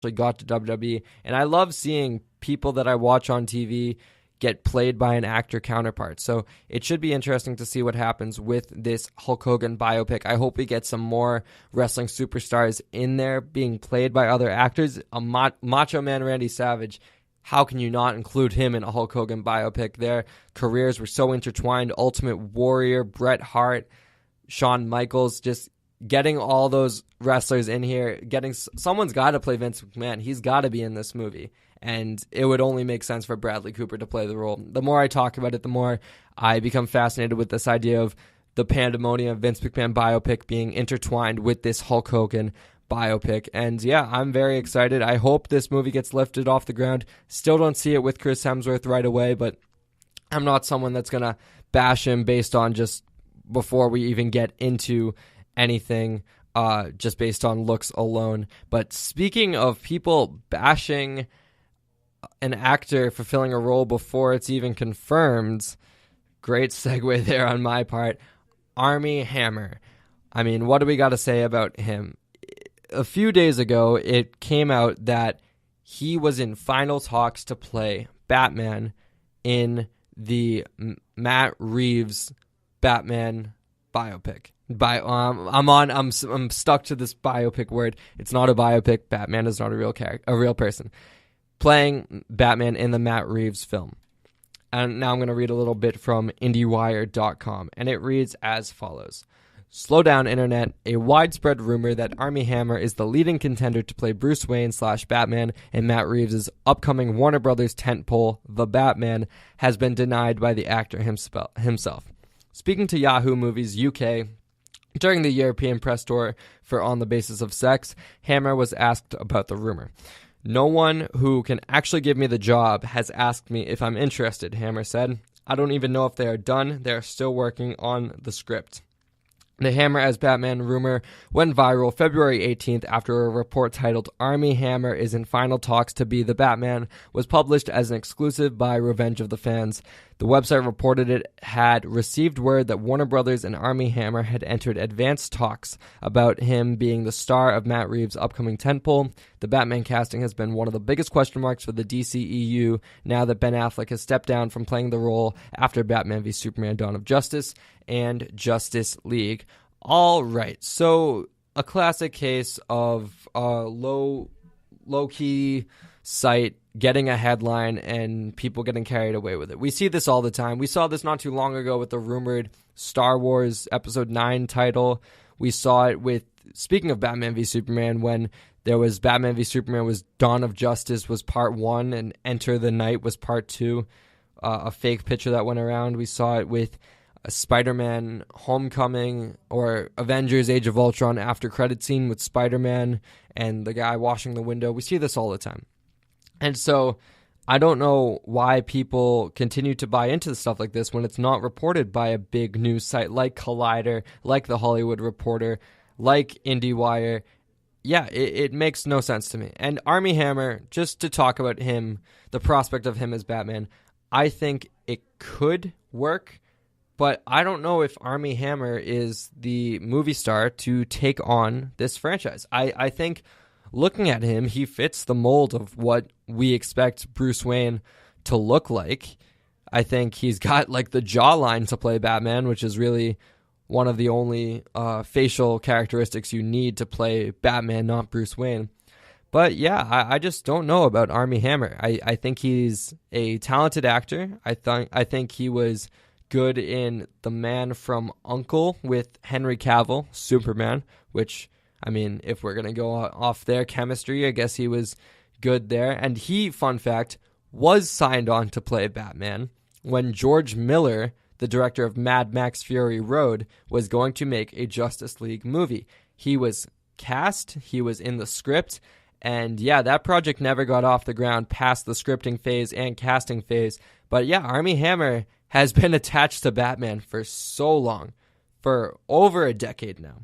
got to WWE. And I love seeing people that I watch on TV get played by an actor counterpart. So it should be interesting to see what happens with this Hulk Hogan biopic. I hope we get some more wrestling superstars in there being played by other actors. Macho Man Randy Savage, how can you not include him in a Hulk Hogan biopic? Their careers were so intertwined. Ultimate Warrior, Bret Hart, Shawn Michaels, just getting all those wrestlers in here, someone's got to play Vince McMahon. He's got to be in this movie. And it would only make sense for Bradley Cooper to play the role. The more I talk about it, the more I become fascinated with this idea of the pandemonium Vince McMahon biopic being intertwined with this Hulk Hogan biopic. And yeah, I'm very excited. I hope this movie gets lifted off the ground. Still don't see it with Chris Hemsworth right away, but I'm not someone that's going to bash him based on just before we even get into anything, just based on looks alone. But speaking of people bashing an actor fulfilling a role before it's even confirmed, great segue there on my part, Armie Hammer. I mean, what do we got to say about him? A few days ago, it came out that he was in final talks to play Batman in the Matt Reeves Batman biopic. I'm stuck to this biopic word. It's not a biopic. Batman is not a real person playing Batman in the Matt Reeves film. And now I'm going to read a little bit from IndieWire.com, and it reads as follows. Slow down, Internet. A widespread rumor that Armie Hammer is the leading contender to play Bruce Wayne / Batman in Matt Reeves' upcoming Warner Brothers tentpole, The Batman, has been denied by the actor himself. Speaking to Yahoo Movies UK, during the European press tour for On the Basis of Sex, Hammer was asked about the rumor. No one who can actually give me the job has asked me if I'm interested, Hammer said. I don't even know if they are done. They are still working on the script. The Hammer as Batman rumor went viral February 18th after a report titled Armie Hammer is in final talks to be the Batman was published as an exclusive by Revenge of the Fans. The website reported it had received word that Warner Brothers and Armie Hammer had entered advanced talks about him being the star of Matt Reeves' upcoming tentpole. The Batman casting has been one of the biggest question marks for the DCEU now that Ben Affleck has stepped down from playing the role after Batman v Superman: Dawn of Justice and Justice League. All right, so a classic case of low-key site getting a headline and people getting carried away with it. We see this all the time. We saw this not too long ago with the rumored Star Wars Episode 9 title. We saw it with, speaking of Batman v Superman, when there was Batman v Superman was Dawn of Justice was part 1 and Enter the Night was part 2, a fake picture that went around. We saw it with a Spider-Man Homecoming or Avengers Age of Ultron after credit scene with Spider-Man and the guy washing the window. We see this all the time. And so I don't know why people continue to buy into stuff like this when it's not reported by a big news site like Collider, like The Hollywood Reporter, like IndieWire. Yeah, it makes no sense to me. And Armie Hammer, just to talk about him, the prospect of him as Batman, I think it could work. But I don't know if Armie Hammer is the movie star to take on this franchise. I think looking at him, he fits the mold of what we expect Bruce Wayne to look like. I think he's got like the jawline to play Batman, which is really one of the only facial characteristics you need to play Batman, not Bruce Wayne. But yeah, I just don't know about Armie Hammer. I think he's a talented actor. I think he was good in The Man from U.N.C.L.E. with Henry Cavill, Superman, which, I mean, if we're going to go off their chemistry, I guess he was good there. And he, fun fact, was signed on to play Batman when George Miller, the director of Mad Max Fury Road, was going to make a Justice League movie. He was cast, he was in the script, and yeah, that project never got off the ground past the scripting phase and casting phase. But yeah, Armie Hammer has been attached to Batman for so long, for over a decade now.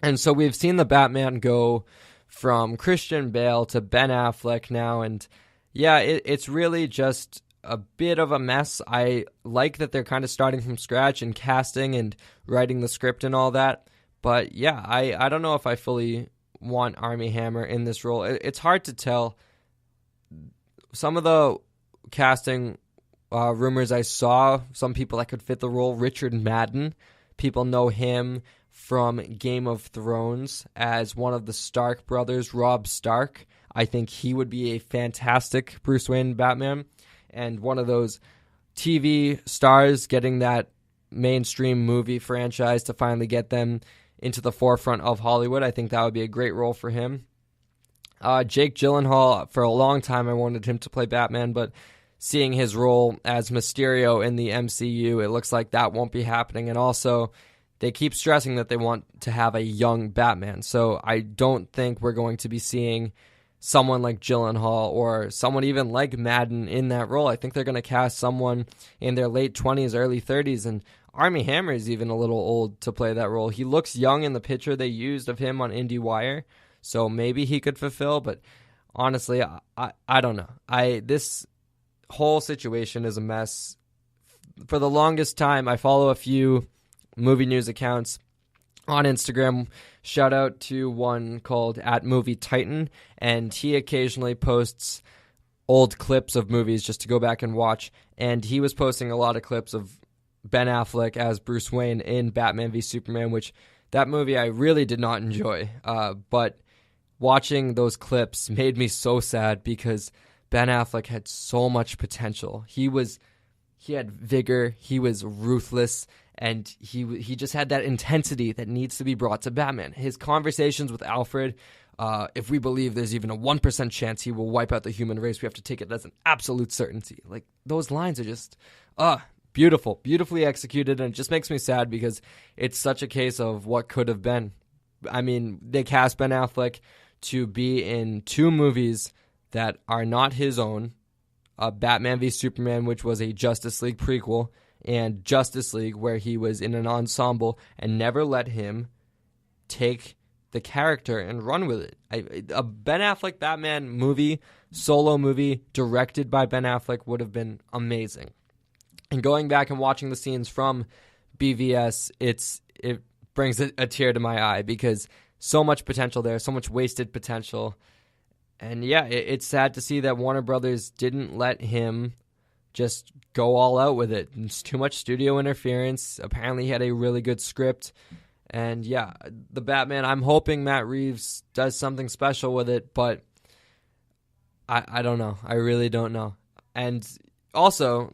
And so we've seen the Batman go from Christian Bale to Ben Affleck now, and yeah, it's really just a bit of a mess. I like that they're kind of starting from scratch and casting and writing the script and all that, but yeah, I don't know if I fully want Armie Hammer in this role. It's hard to tell. Some of the casting rumors I saw, some people that could fit the role, Richard Madden. People know him from Game of Thrones as one of the Stark brothers, Robb Stark. I think he would be a fantastic Bruce Wayne Batman, and one of those TV stars getting that mainstream movie franchise to finally get them into the forefront of Hollywood. I think that would be a great role for him. Jake Gyllenhaal, for a long time I wanted him to play Batman, but seeing his role as Mysterio in the MCU, it looks like that won't be happening. And also, they keep stressing that they want to have a young Batman. So I don't think we're going to be seeing someone like Gyllenhaal or someone even like Madden in that role. I think they're going to cast someone in their late 20s, early 30s. And Armie Hammer is even a little old to play that role. He looks young in the picture they used of him on IndieWire. So maybe he could fulfill. But honestly, I don't know. This whole situation is a mess. For the longest time, I follow a few movie news accounts on Instagram. Shout out to one called @MovieTitan, and he occasionally posts old clips of movies just to go back and watch. And he was posting a lot of clips of Ben Affleck as Bruce Wayne in Batman v Superman, which that movie I really did not enjoy. But watching those clips made me so sad because Ben Affleck had so much potential. He had vigor, he was ruthless, and he just had that intensity that needs to be brought to Batman. His conversations with Alfred, if we believe there's even a 1% chance he will wipe out the human race, we have to take it as an absolute certainty. Like, those lines are just, beautiful, beautifully executed, and it just makes me sad because it's such a case of what could have been. I mean, they cast Ben Affleck to be in two movies that are not his own, Batman v Superman, which was a Justice League prequel, and Justice League, where he was in an ensemble, and never let him take the character and run with it. A Ben Affleck Batman movie, solo movie, directed by Ben Affleck would have been amazing. And going back and watching the scenes from BVS, it brings a tear to my eye because so much potential there, so much wasted potential. And yeah, it's sad to see that Warner Brothers didn't let him just go all out with it. It's too much studio interference. Apparently he had a really good script. And yeah, the Batman, I'm hoping Matt Reeves does something special with it, but I don't know. I really don't know. And also,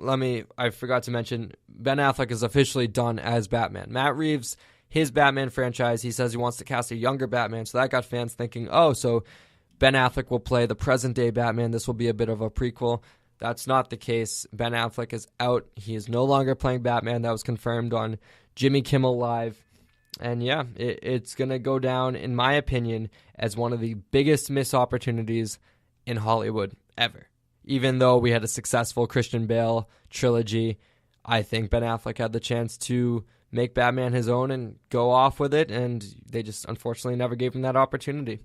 I forgot to mention, Ben Affleck is officially done as Batman. Matt Reeves, his Batman franchise, he says he wants to cast a younger Batman, so that got fans thinking, so Ben Affleck will play the present-day Batman. This will be a bit of a prequel. That's not the case. Ben Affleck is out. He is no longer playing Batman. That was confirmed on Jimmy Kimmel Live. And yeah, it's going to go down, in my opinion, as one of the biggest missed opportunities in Hollywood ever. Even though we had a successful Christian Bale trilogy, I think Ben Affleck had the chance to make Batman his own and go off with it, and they just unfortunately never gave him that opportunity.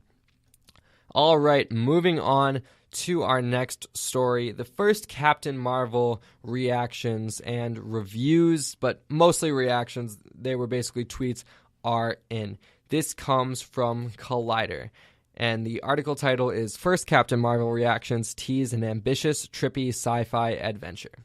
All right, moving on to our next story. The first Captain Marvel reactions and reviews, but mostly reactions, they were basically tweets, are in. This comes from Collider, and the article title is First Captain Marvel Reactions Tease an Ambitious, Trippy Sci-Fi Adventure.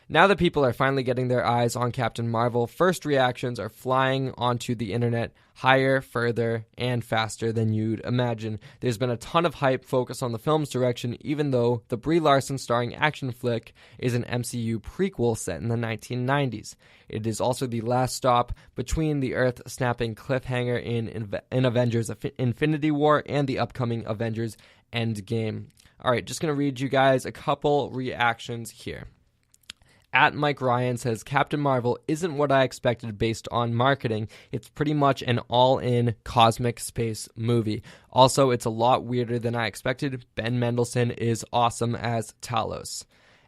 Now that people are finally getting their eyes on Captain Marvel, first reactions are flying onto the internet higher, further, and faster than you'd imagine. There's been a ton of hype focused on the film's direction, even though the Brie Larson starring action flick is an MCU prequel set in the 1990s. It is also the last stop between the Earth-snapping cliffhanger in Avengers Infinity War and the upcoming Avengers Endgame. All right, just going to read you guys a couple reactions here. @Mike Ryan says, Captain Marvel isn't what I expected based on marketing. It's pretty much an all-in cosmic space movie. Also, it's a lot weirder than I expected. Ben Mendelsohn is awesome as Talos.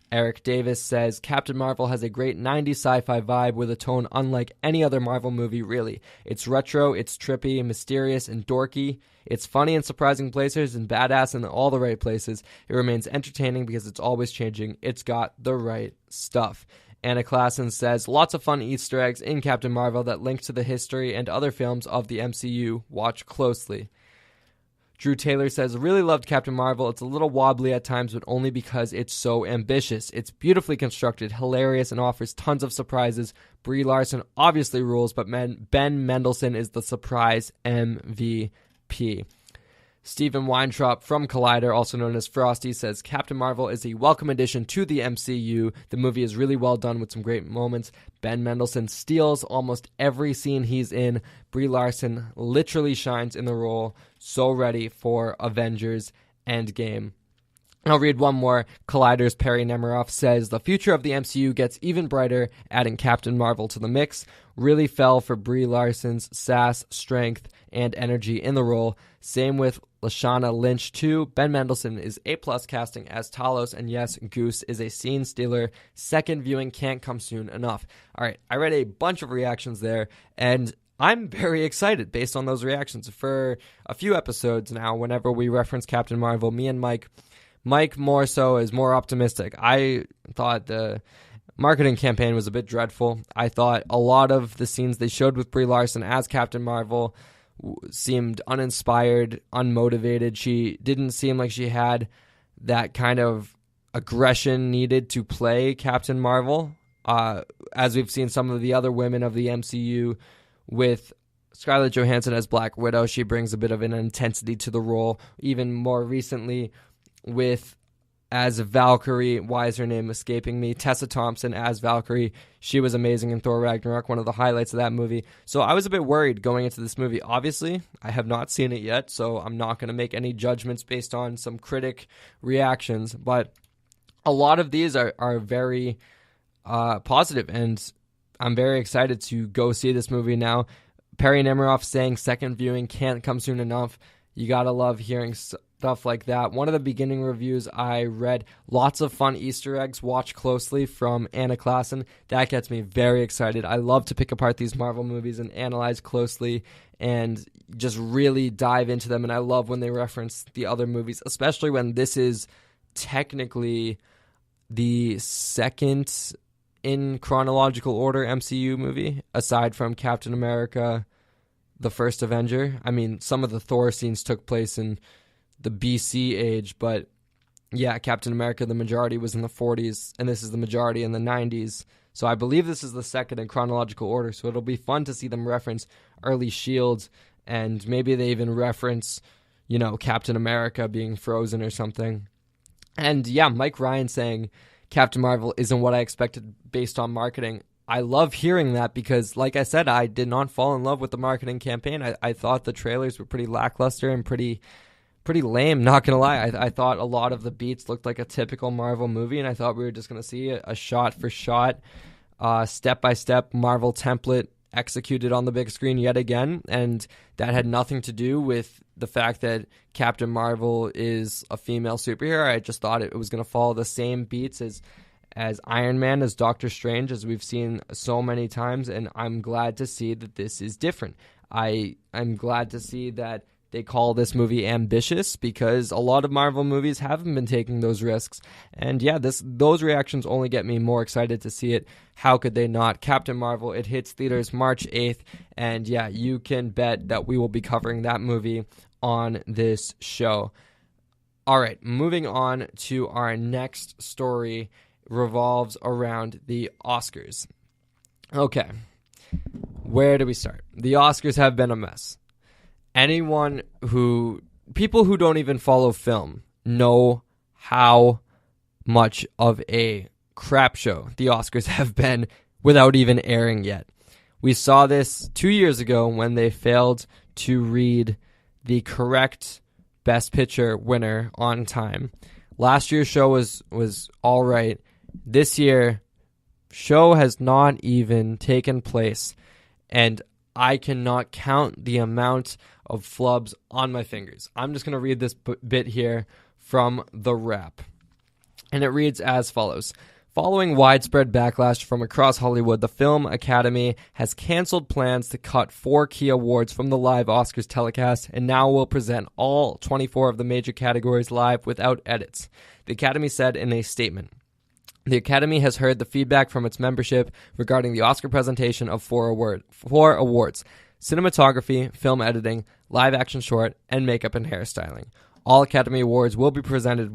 Eric Davis says, Captain Marvel has a great 90s sci-fi vibe with a tone unlike any other Marvel movie, really. It's retro, it's trippy, mysterious, and dorky. It's funny in surprising places and badass in all the right places. It remains entertaining because it's always changing. It's got the right stuff. Anna Klassen says, lots of fun Easter eggs in Captain Marvel that link to the history and other films of the MCU. Watch closely. Drew Taylor says, really loved Captain Marvel. It's a little wobbly at times, but only because it's so ambitious. It's beautifully constructed, hilarious, and offers tons of surprises. Brie Larson obviously rules, but Ben Mendelsohn is the surprise MVP. Stephen Weintraub from Collider, also known as Frosty, says, Captain Marvel is a welcome addition to the MCU. The movie is really well done with some great moments. Ben Mendelsohn steals almost every scene he's in. Brie Larson literally shines in the role. So ready for Avengers Endgame. I'll read one more. Collider's Perry Nemiroff says, the future of the MCU gets even brighter, adding Captain Marvel to the mix. Really fell for Brie Larson's sass, strength, and energy in the role. Same with Lashana Lynch too. Ben Mendelsohn is A+ casting as Talos, and yes, Goose is a scene stealer. Second viewing can't come soon enough. All right, I read a bunch of reactions there, and I'm very excited based on those reactions. For a few episodes now, whenever we reference Captain Marvel, me and Mike more so is more optimistic. I thought the marketing campaign was a bit dreadful. I thought a lot of the scenes they showed with Brie Larson as Captain Marvel seemed uninspired, unmotivated. She didn't seem like she had that kind of aggression needed to play Captain Marvel, as we've seen some of the other women of the MCU with Scarlett Johansson as Black Widow. She brings a bit of an intensity to the role. Even more recently with as Valkyrie, why is her name escaping me? Tessa Thompson as Valkyrie. She was amazing in Thor Ragnarok, one of the highlights of that movie. So I was a bit worried going into this movie. Obviously, I have not seen it yet, so I'm not going to make any judgments based on some critic reactions. But a lot of these are very positive, and I'm very excited to go see this movie now. Perry Nemiroff saying second viewing can't come soon enough. You got to love hearing stuff like that. One of the beginning reviews I read, lots of fun Easter eggs, watch closely, from Anna Klassen. That gets me very excited. I love to pick apart these Marvel movies and analyze closely and just really dive into them. And I love when they reference the other movies, especially when this is technically the second in chronological order MCU movie, aside from Captain America, the first Avenger. I mean, some of the Thor scenes took place in the BC age, but yeah, Captain America, the majority was in the 40s, and this is the majority in the 90s. So I believe this is the second in chronological order, so it'll be fun to see them reference early Shield, and maybe they even reference, Captain America being frozen or something. And yeah, Mike Ryan saying Captain Marvel isn't what I expected based on marketing. I love hearing that because, like I said, I did not fall in love with the marketing campaign. I thought the trailers were pretty lackluster and pretty lame, not going to lie. I thought a lot of the beats looked like a typical Marvel movie, and I thought we were just going to see a shot-for-shot, step-by-step Marvel template executed on the big screen yet again, and that had nothing to do with the fact that Captain Marvel is a female superhero. I just thought it was going to follow the same beats as Iron Man, as Doctor Strange, as we've seen so many times, and I'm glad to see that this is different. I'm glad to see that they call this movie ambitious, because a lot of Marvel movies haven't been taking those risks. And yeah, those reactions only get me more excited to see it. How could they not? Captain Marvel, it hits theaters March 8th. And yeah, you can bet that we will be covering that movie on this show. All right, moving on to our next story, revolves around the Oscars. Okay, where do we start? The Oscars have been a mess. People who don't even follow film know how much of a crap show the Oscars have been without even airing yet. We saw this 2 years ago when they failed to read the correct Best Picture winner on time. Last year's show was all right. This year, show has not even taken place, and I cannot count the amount of flubs on my fingers. I'm just going to read this bit here from The Wrap. And it reads as follows. Following widespread backlash from across Hollywood, the Film Academy has canceled plans to cut 4 key awards from the live Oscars telecast and now will present all 24 of the major categories live without edits. The Academy said in a statement, the Academy has heard the feedback from its membership regarding the Oscar presentation of 4 awards. cinematography, film editing, live action short, and makeup and hairstyling. All Academy Awards will be presented